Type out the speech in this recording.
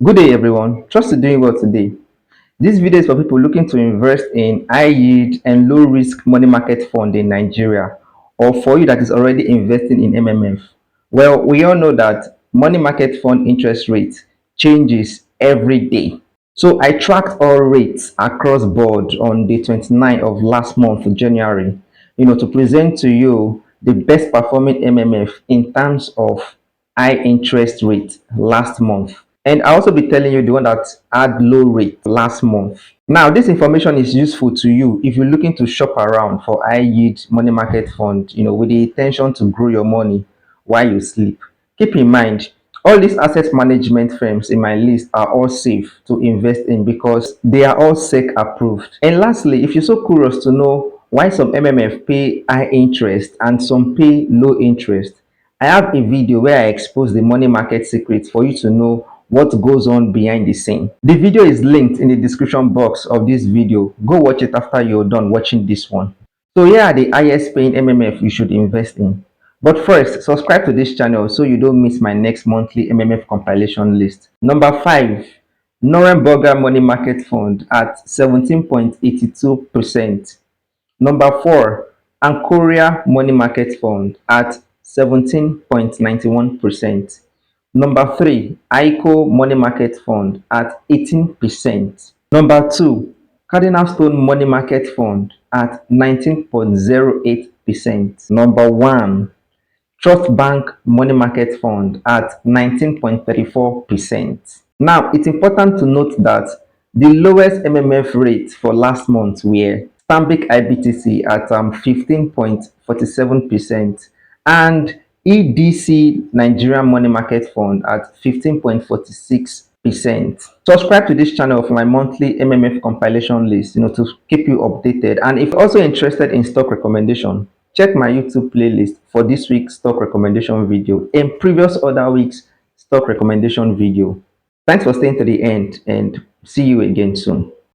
Good day, everyone. Trust you're doing well today. This video is for people looking to invest in high yield and low risk money market fund in Nigeria, or for you that is already investing in MMF. Well, we all know that money market fund interest rate changes every day. So I tracked all rates across board on the 29th of last month, January, to present to you the best performing MMF in terms of high interest rate last month. And I also be telling you the one that had low rate last month. Now, this information is useful to you if you're looking to shop around for high yield money market fund, with the intention to grow your money while you sleep. Keep in mind, all these asset management firms in my list are all safe to invest in because they are all SEC approved. And lastly, if you're so curious to know why some MMF pay high interest and some pay low interest, I have a video where I expose the money market secrets for you to know what goes on behind the scene. The video is linked in the description box of this video. Go watch it after you're done watching this one. So here are the highest paying MMF you should invest in. But first, subscribe to this channel so you don't miss my next monthly MMF compilation list. Number 5, Norenberger Money Market Fund at 17.82%. Number 4, Ankoria Money Market Fund at 17.91%. Number 3, ICO Money Market Fund at 18%. Number 2, Cardinal Stone Money Market Fund at 19.08%. Number 1, Trust Bank Money Market Fund at 19.34%. Now, it's important to note that the lowest MMF rate for last month were Stanbic IBTC at 15.47% and EDC Nigerian Money Market Fund at 15.46%. Subscribe to this channel for my monthly MMF compilation list, to keep you updated. And if you're also interested in stock recommendation, check my YouTube playlist for this week's stock recommendation video and previous other weeks stock recommendation video. Thanks for staying to the end and see you again soon.